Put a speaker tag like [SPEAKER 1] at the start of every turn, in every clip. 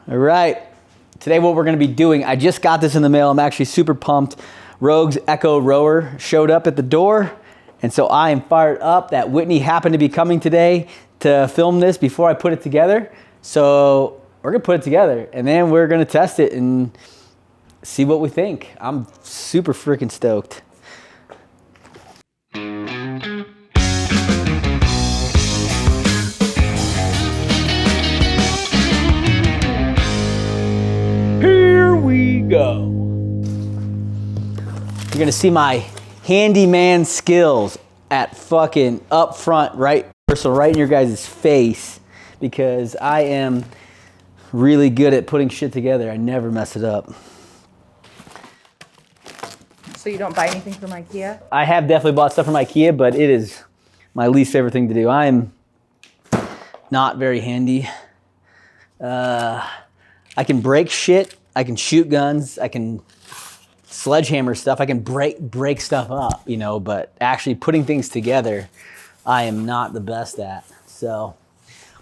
[SPEAKER 1] All right, today what we're gonna be doing, I just got this in the mail. I'm actually super pumped. Rogue's Echo Rower showed up at the door, and so I am fired up that Whitney happened to be coming today to film this before I put it together. So we're gonna put it together, and then we're gonna test it and see what we think. I'm super freaking stoked. Here we go. You're gonna see my handyman skills at fucking up front, right in your guys' face, because I am really good at putting shit together. I never mess it up.
[SPEAKER 2] So you don't buy anything from IKEA?
[SPEAKER 1] I have definitely bought stuff from IKEA, but it is my least favorite thing to do. I'm not very handy. I can break shit, I can shoot guns, I can sledgehammer stuff, I can break stuff up, you know, but actually putting things together, I am not the best at. So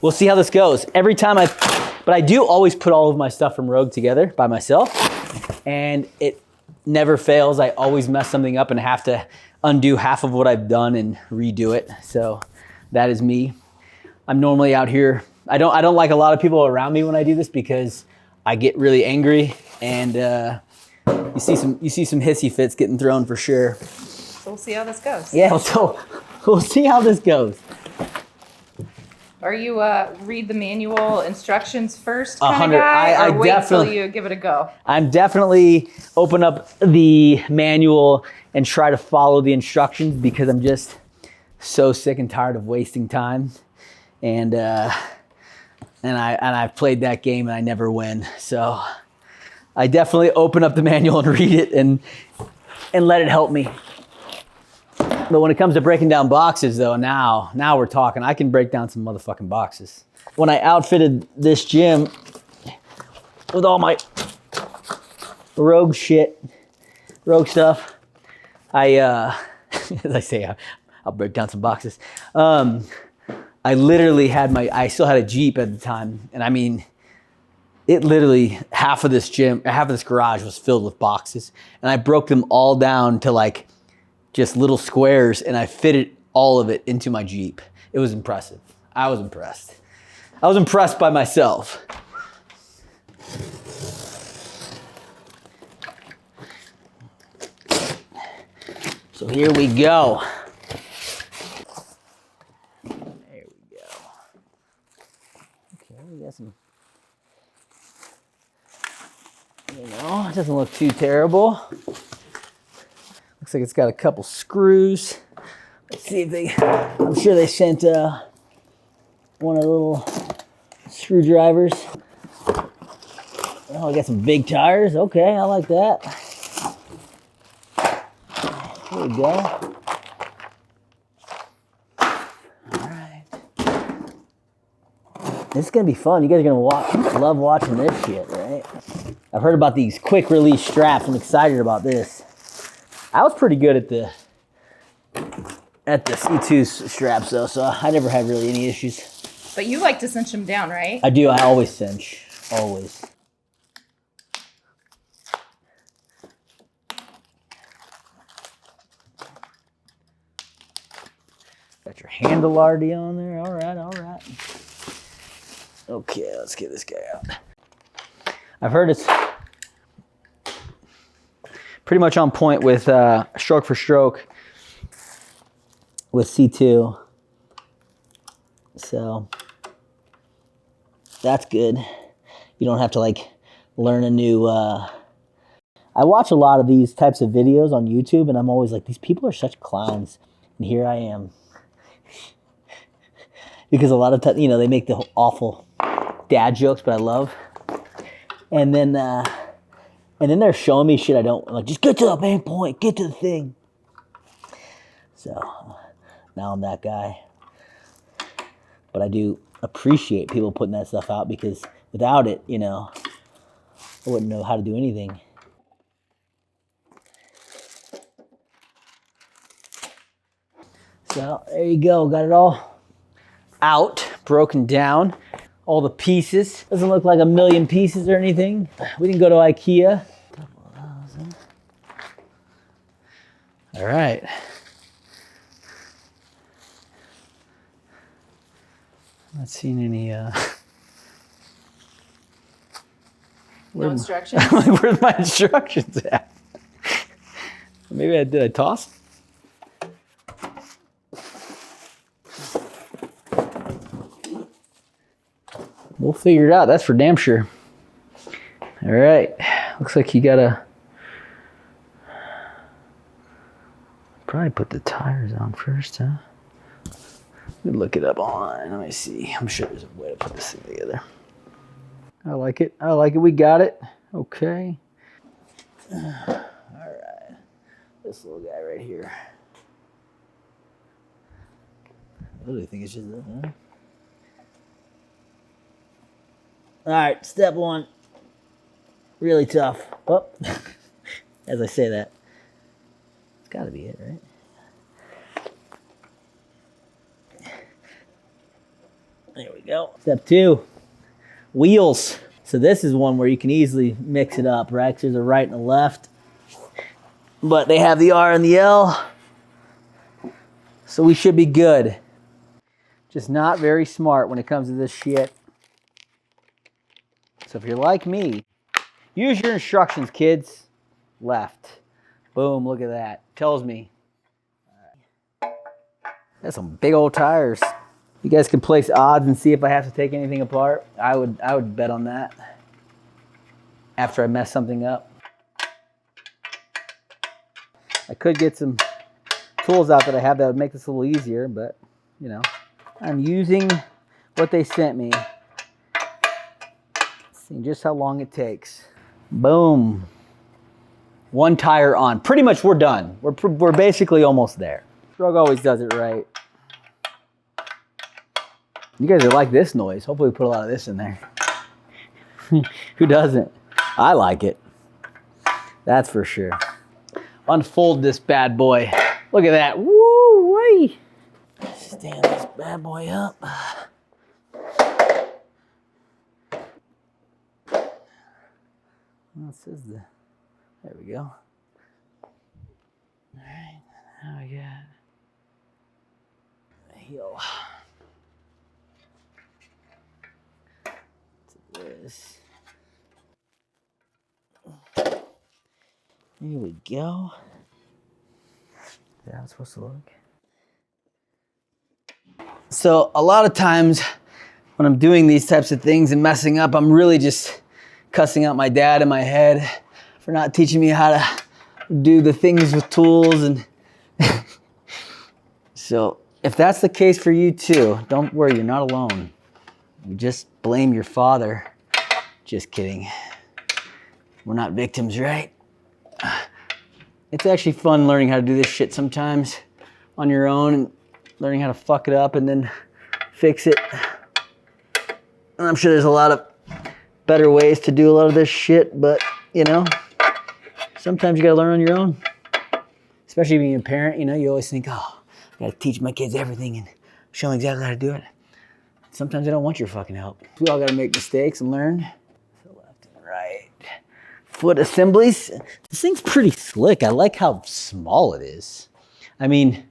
[SPEAKER 1] we'll see how this goes. But I do always put all of my stuff from Rogue together by myself, and it never fails. I always mess something up and have to undo half of what I've done and redo it. So that is me. I'm normally out here. I don't like a lot of people around me when I do this because I get really angry, and you see some hissy fits getting thrown for sure.
[SPEAKER 2] So we'll see how this goes.
[SPEAKER 1] Yeah, so we'll see how this goes.
[SPEAKER 2] Are you read the manual instructions first kind of guy,
[SPEAKER 1] I
[SPEAKER 2] or wait
[SPEAKER 1] definitely,
[SPEAKER 2] till you give it a go?
[SPEAKER 1] I'm definitely open up the manual and try to follow the instructions because I'm just so sick and tired of wasting time, and I've played that game and I never win. So I definitely open up the manual and read it and let it help me. But when it comes to breaking down boxes though, now we're talking. I can break down some motherfucking boxes. When I outfitted this gym with all my Rogue stuff, as I say, I'll break down some boxes. I literally I still had a Jeep at the time. And I mean, it literally, half of this garage was filled with boxes. And I broke them all down to like just little squares, and I fitted all of it into my Jeep. It was impressive. I was impressed. I was impressed by myself. So here we go. It doesn't look too terrible. Looks like it's got a couple screws. Let's see if I'm sure they sent one of the little screwdrivers. Oh, I got some big tires. Okay, I like that. There we go. This is gonna be fun. You guys are gonna love watching this shit, right? I've heard about these quick release straps. I'm excited about this. I was pretty good at the C2 straps though, so I never had really any issues.
[SPEAKER 2] But you like to cinch them down, right?
[SPEAKER 1] I do. I always cinch. Always. Got your handle already on there. All right. Okay, let's get this guy out. I've heard it's pretty much on point with stroke for stroke with C2. So that's good. You don't have to like learn a new... I watch a lot of these types of videos on YouTube, and I'm always like, these people are such clowns. And here I am. Because a lot of times, you know, they make the awful dad jokes, but I love. And then they're showing me shit I don't, like, just get to the main point, get to the thing. So now I'm that guy. But I do appreciate people putting that stuff out, because without it, you know, I wouldn't know how to do anything. So there you go, got it all out, broken down. all the pieces. Doesn't look like a million pieces or anything. We didn't go to IKEA. All right. Not seeing any,
[SPEAKER 2] No instructions?
[SPEAKER 1] Where's my instructions at? Maybe did I toss them? We'll figure it out. That's for damn sure. All right. Looks like you gotta probably put the tires on first, huh? Let me look it up online. Let me see. I'm sure there's a way to put this thing together. I like it. I like it. We got it. Okay. All right. This little guy right here. I really think it's just that, huh? All right, step one. Really tough. Oh, as I say that. It's got to be it, right? There we go. Step two, wheels. So this is one where you can easily mix it up, right? 'Cause there's a right and a left. But they have the R and the L. So we should be good. Just not very smart when it comes to this shit. So if you're like me, use your instructions, kids. Left. Boom, look at that. Tells me. That's some big old tires. You guys can place odds and see if I have to take anything apart. I would bet on that after I mess something up. I could get some tools out that I have that would make this a little easier, but you know, I'm using what they sent me. See just how long it takes. Boom. One tire on. Pretty much we're done. We're basically almost there. Shrug always does it right. You guys are like this noise. Hopefully we put a lot of this in there. Who doesn't? I like it. That's for sure. Unfold this bad boy. Look at that. Woo-wee. Stand this bad boy up. This is the, there we go. All right, now we got the heel. To this. There we go. Is that how it's supposed to look? So a lot of times when I'm doing these types of things and messing up, I'm really just cussing out my dad in my head for not teaching me how to do the things with tools. And so if that's the case for you too, don't worry, you're not alone. You just blame your father. Just kidding. We're not victims, right? It's actually fun learning how to do this shit sometimes on your own and learning how to fuck it up and then fix it. And I'm sure there's a lot of better ways to do a lot of this shit, but you know, sometimes you gotta learn on your own. Especially being a parent, you know, you always think, oh, I gotta teach my kids everything and show them exactly how to do it. Sometimes I don't want your fucking help. We all gotta make mistakes and learn. So left and right. Foot assemblies. This thing's pretty slick. I like how small it is. I mean,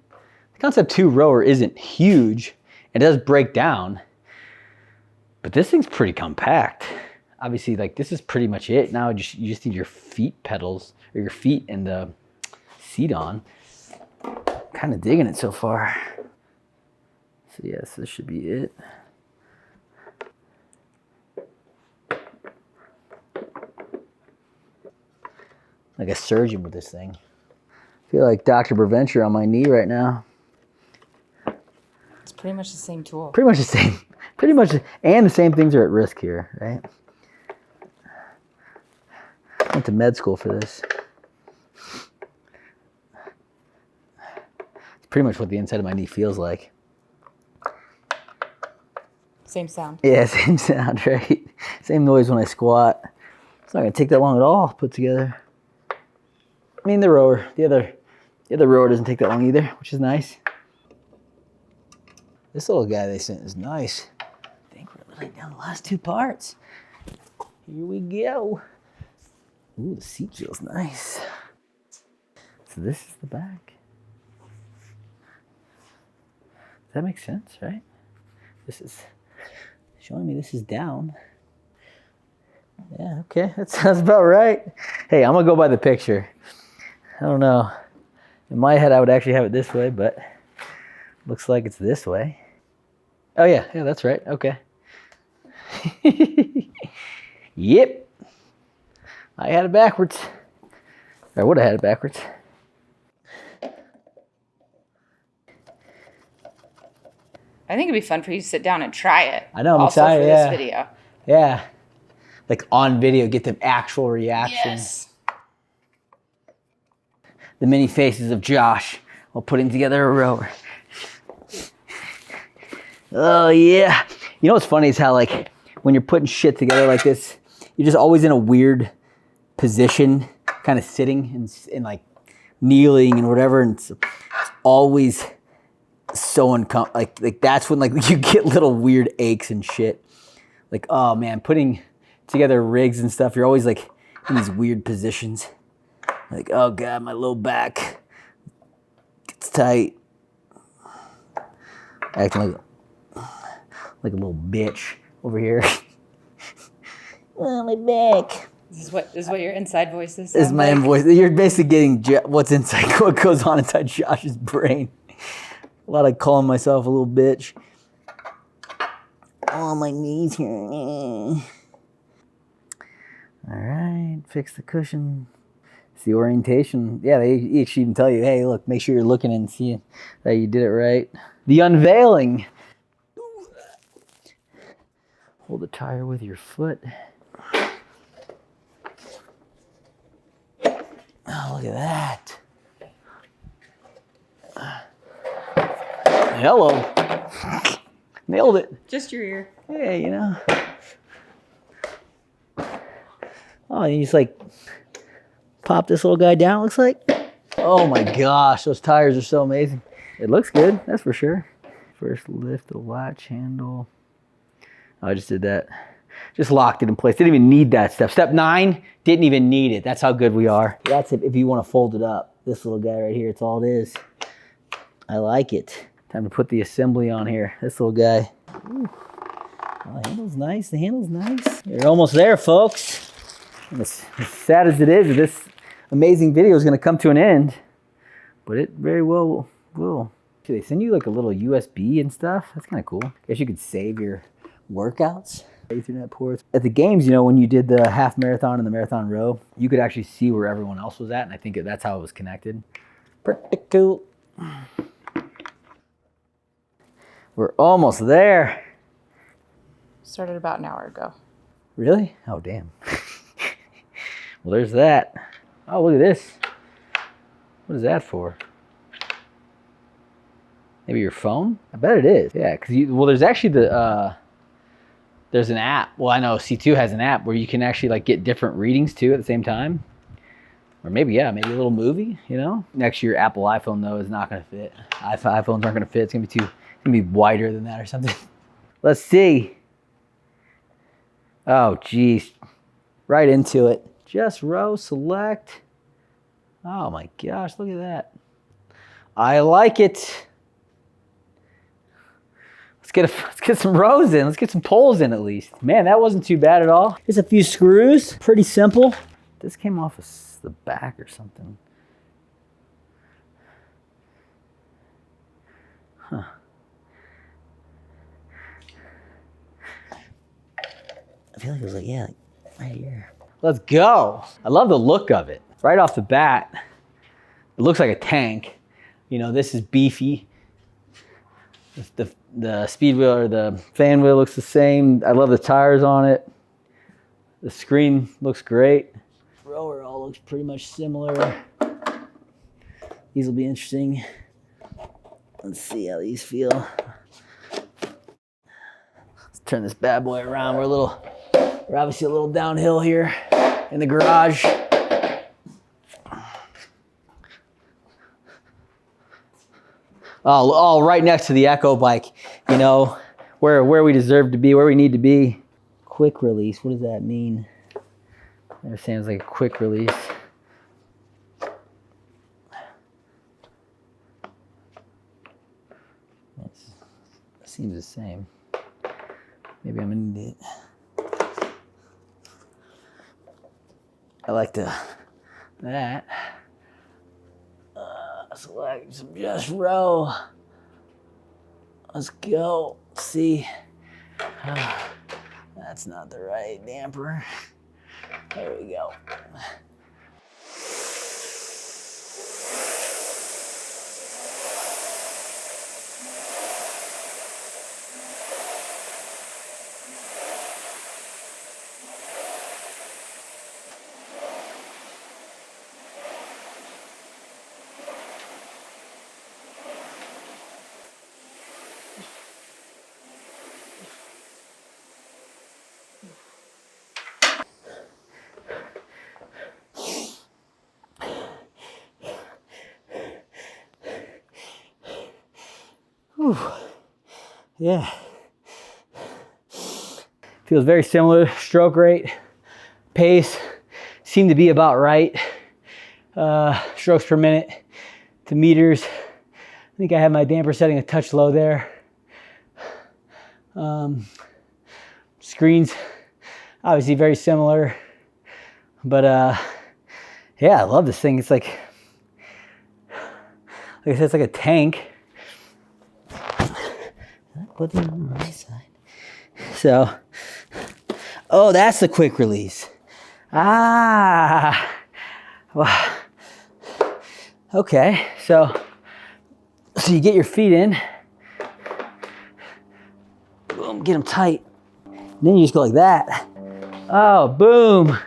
[SPEAKER 1] the Concept 2 rower isn't huge. It does break down, but this thing's pretty compact. Obviously, like this is pretty much it. Now you just need your feet pedals or your feet and the seat on. Kind of digging it so far. So yes, this should be it. Like a surgeon with this thing. I feel like Dr. Preventure on my knee right now.
[SPEAKER 2] It's pretty much the same tool.
[SPEAKER 1] Pretty much the same. Pretty much, and the same things are at risk here, right? I went to med school for this. It's pretty much what the inside of my knee feels like.
[SPEAKER 2] Same sound.
[SPEAKER 1] Yeah, same sound, right? Same noise when I squat. It's not gonna take that long at all to put together. I mean, the rower, the other rower doesn't take that long either, which is nice. This little guy they sent is nice. I think we're lay down the last two parts. Here we go. Ooh, the seat feels nice. So this is the back. Does that make sense, right? This is showing me this is down. Yeah, okay, that sounds about right. Hey, I'm gonna go by the picture. I don't know. In my head, I would actually have it this way, but looks like it's this way. Oh yeah, that's right, okay. Yep. I had it backwards. Or I would have had it backwards.
[SPEAKER 2] I think it'd be fun for you to sit down and try it.
[SPEAKER 1] I know, I'm
[SPEAKER 2] also
[SPEAKER 1] excited,
[SPEAKER 2] for
[SPEAKER 1] yeah.
[SPEAKER 2] this video.
[SPEAKER 1] Yeah. Like on video, get the actual reaction.
[SPEAKER 2] Yes.
[SPEAKER 1] The many faces of Josh while putting together a rower. Oh yeah. You know what's funny is how like when you're putting shit together like this, you're just always in a weird position, kind of sitting and like kneeling and whatever, and it's always so uncomfortable. Like that's when like you get little weird aches and shit. Like, oh man, putting together rigs and stuff, you're always like in these weird positions. Like, oh God, my low back gets tight. Acting like a little bitch over here. Oh, my back.
[SPEAKER 2] This is what your inside voice is.
[SPEAKER 1] This is my voice. You're basically getting what's inside, what goes on inside Josh's brain. A lot of calling myself a little bitch. Oh, my knees here. All right, fix the cushion. It's the orientation. Yeah, they each even tell you, hey, look, make sure you're looking and seeing that you did it right. The unveiling. Hold the tire with your foot. Oh, look at that. Hello. Nailed it.
[SPEAKER 2] Just your ear.
[SPEAKER 1] Hey, you know. Oh, you just like pop this little guy down, looks like. Oh my gosh, those tires are so amazing. It looks good, that's for sure. First lift the latch handle. Oh, I just did that. Just locked it in place. Didn't even need that step. Step 9, didn't even need it. That's how good we are. That's it if you want to fold it up. This little guy right here, it's all it is. I like it. Time to put the assembly on here. This little guy. Ooh. Oh, the handle's nice, the handle's nice. You're almost there, folks. And as sad as it is, this amazing video is going to come to an end, but it very well will. Should they send you like a little USB and stuff? That's kind of cool. I guess you could save your workouts. Ethernet ports. At the games, you know, when you did the half marathon and the marathon row, you could actually see where everyone else was at, and I think that's how it was connected. Pretty cool. We're almost there.
[SPEAKER 2] Started about an hour ago.
[SPEAKER 1] Really? Oh, damn. Well, there's that. Oh, look at this. What is that for? Maybe your phone? I bet it is. Yeah, because well, there's actually there's an app. Well, I know C2 has an app where you can actually like get different readings too at the same time. Or maybe, yeah, maybe a little movie, you know? Next year, Apple iPhone though is not gonna fit. iPhones aren't gonna fit. It's gonna be wider than that or something. Let's see. Oh, geez. Right into it. Just row select. Oh my gosh, look at that. I like it. Let's get some rows in. Let's get some poles in at least. Man, that wasn't too bad at all. Just a few screws, pretty simple. This came off of the back or something. Huh. I feel like it was like, yeah, like right here. Let's go. I love the look of it. Right off the bat, it looks like a tank. You know, this is beefy. The speed wheel or the fan wheel looks the same. I love the tires on it. The screen looks great. Rower all looks pretty much similar. These will be interesting. Let's see how these feel. Let's turn this bad boy around. We're obviously a little downhill here in the garage. Oh, right next to the Echo bike. You know, where we deserve to be, where we need to be. Quick release, what does that mean? That sounds like a quick release. That seems the same. Maybe I'm an idiot. I like that. Select some just row. Let's go. See. That's not the right damper. There we go. Whew. Yeah. Feels very similar. Stroke rate, pace seem to be about right. Strokes per minute to meters. I think I have my damper setting a touch low there. Screens, obviously very similar. But yeah, I love this thing. It's like I said, it's like a tank. Put it on my side. So, oh, that's the quick release. Ah, well, okay. So you get your feet in, boom, get them tight. And then you just go like that. Oh, boom.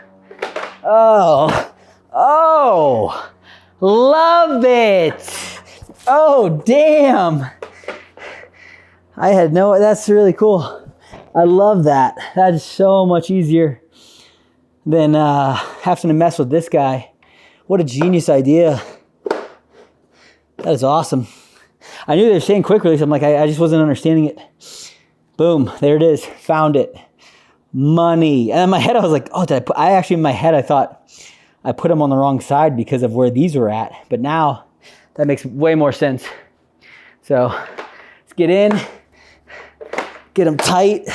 [SPEAKER 1] Oh, love it. Oh, damn. I had no, that's really cool. I love that. That is so much easier than having to mess with this guy. What a genius idea. That is awesome. I knew they were saying quick release. I'm like, I just wasn't understanding it. Boom, there it is. Found it. Money. And in my head, I was like, oh, in my head, I thought I put them on the wrong side because of where these were at. But now that makes way more sense. So let's get in. Get them tight.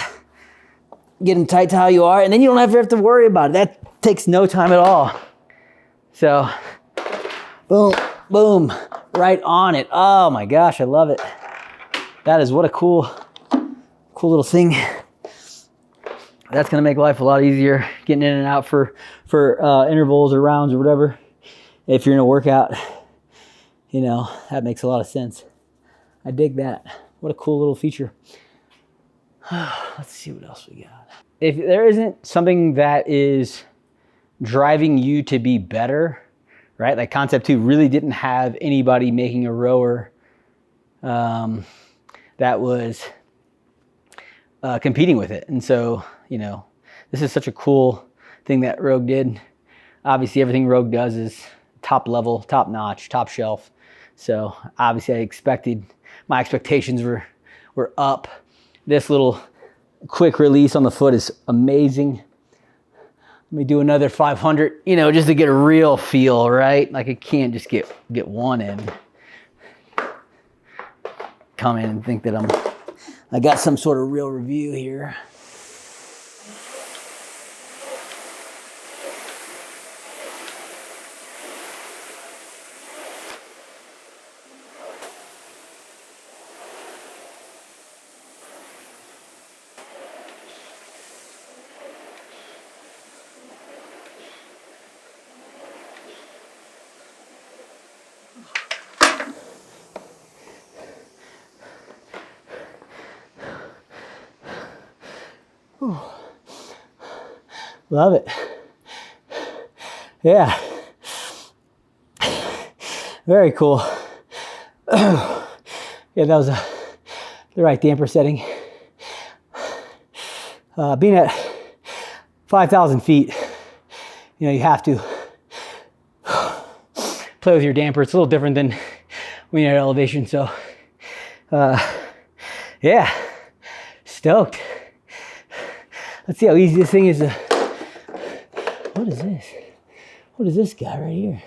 [SPEAKER 1] Get them tight to how you are. And then you don't ever have to worry about it. That takes no time at all. So, boom, boom, right on it. Oh my gosh, I love it. That is what a cool little thing. That's gonna make life a lot easier getting in and out for intervals or rounds or whatever. If you're in a workout, you know, that makes a lot of sense. I dig that. What a cool little feature. Let's see what else we got. If there isn't something that is driving you to be better, right? Like Concept 2 really didn't have anybody making a rower that was competing with it. And so, you know, this is such a cool thing that Rogue did. Obviously, everything Rogue does is top level, top notch, top shelf. So obviously my expectations were up. This little quick release on the foot is amazing. Let me do another 500, you know, just to get a real feel, right? Like I can't just get one in. Come in and think that I got some sort of real review here. Love it. Yeah. Very cool. Yeah, that was the right damper setting. Being at 5,000 feet, you know, you have to play with your damper. It's a little different than when you're at elevation. So, yeah, stoked. Let's see how easy this thing is to... What is this? What is this guy right here?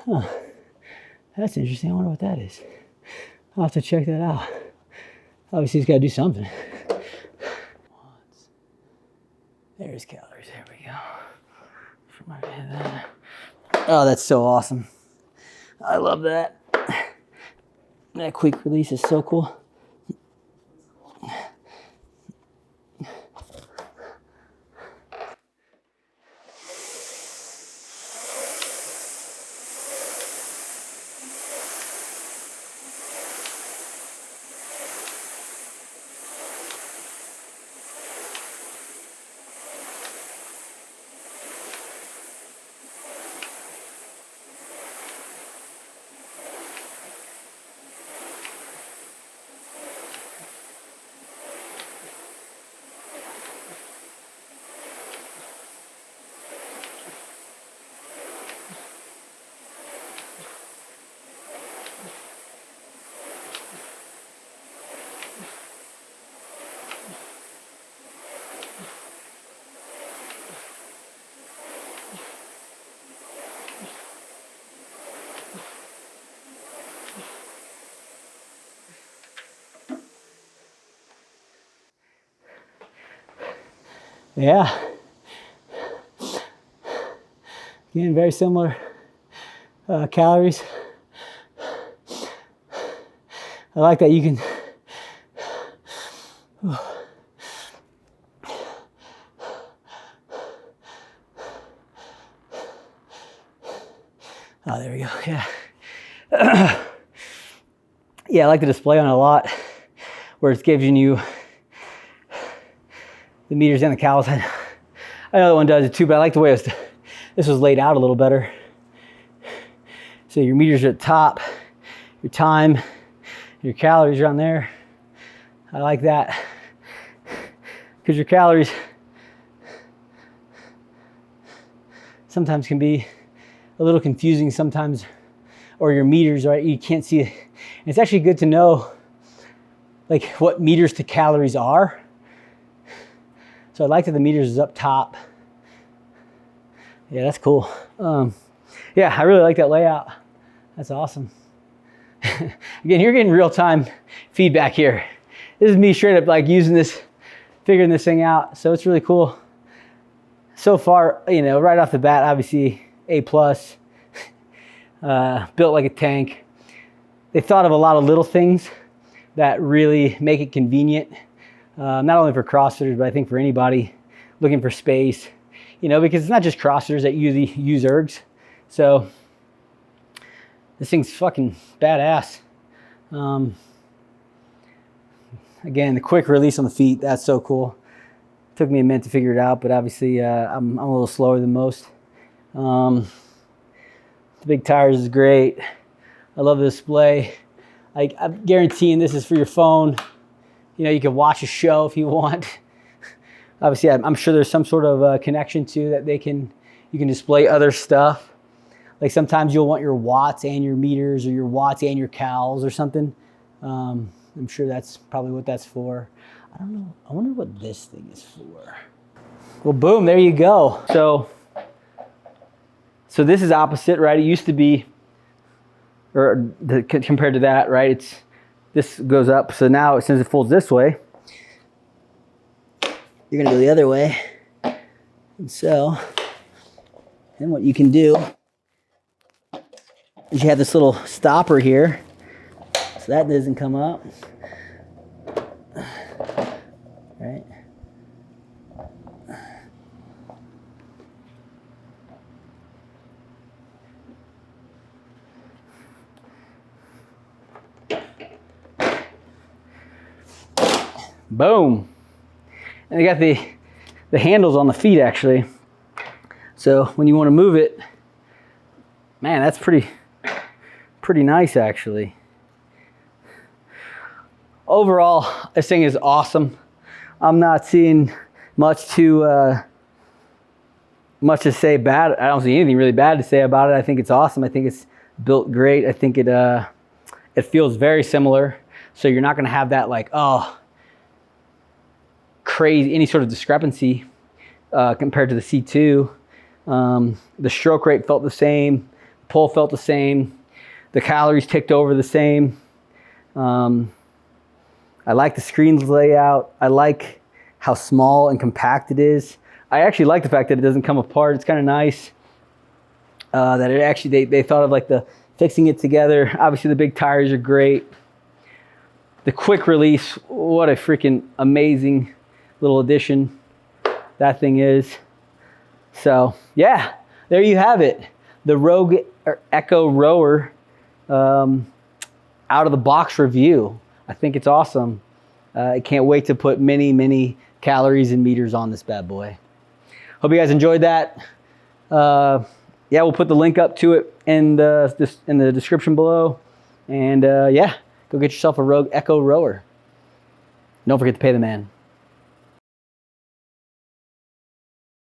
[SPEAKER 1] Huh. That's interesting. I wonder what that is. I'll have to check that out. Obviously, it's got to do something. There's calories. There we go. Oh, that's so awesome. I love that. That quick release is so cool. Yeah. Again, very similar calories. I like that you can... Oh, there we go, yeah. Yeah, I like the display on it a lot, where it's giving you the meters and the calories. I know that one does it too, but I like the way this was laid out a little better. So your meters are at the top, your time, your calories are on there. I like that, because your calories sometimes can be a little confusing sometimes, or your meters, right? You can't see it. And it's actually good to know like what meters to calories are. So I like that the meters is up top. Yeah, that's cool. Yeah, I really like that layout. That's awesome. Again, you're getting real-time feedback here. This is me straight up like using this, figuring this thing out. So it's really cool. So far, you know, right off the bat, obviously A+, built like a tank. They thought of a lot of little things that really make it convenient. Not only for CrossFitters, but I think for anybody looking for space, you know, because it's not just CrossFitters that usually use ergs. So this thing's fucking badass. Again, the quick release on the feet, that's so cool. Took me a minute to figure it out, but obviously I'm a little slower than most. The big tires is great. I love the display. I'm guaranteeing this is for your phone. You know, you can watch a show if you want. Obviously, I'm sure there's some sort of connection to that you can display other stuff. Like sometimes you'll want your watts and your meters, or your watts and your cals or something. I'm sure that's probably what that's for. I don't know. I wonder what this thing is for. Well, boom, there you go. So this is opposite, right? It used to be, compared to that, right? This goes up. So now, since it folds this way, you're gonna go the other way. And so, then what you can do is you have this little stopper here, so that doesn't come up, right? Boom. And they got the handles on the feet actually. So when you want to move it, man, that's pretty nice actually. Overall, this thing is awesome. I'm not seeing much to say bad. I don't see anything really bad to say about it. I think it's awesome. I think it's built great. I think it It feels very similar. So you're not gonna have that like, oh, crazy, any sort of discrepancy compared to the C2. The stroke rate felt the same, pull felt the same, the calories ticked over the same. I like the screen's layout. I like how small and compact it is. I actually like the fact that it doesn't come apart. It's kind of nice that it actually, they thought of like the fixing it together. Obviously the big tires are great. The quick release, what a freaking amazing little addition that thing is. So yeah, there you have it. The Rogue Echo Rower out of the box review. I think it's awesome. I can't wait to put many calories and meters on this bad boy. Hope you guys enjoyed that. Yeah, we'll put the link up to it in the description below. And yeah, go get yourself a Rogue Echo Rower. Don't forget to pay the man.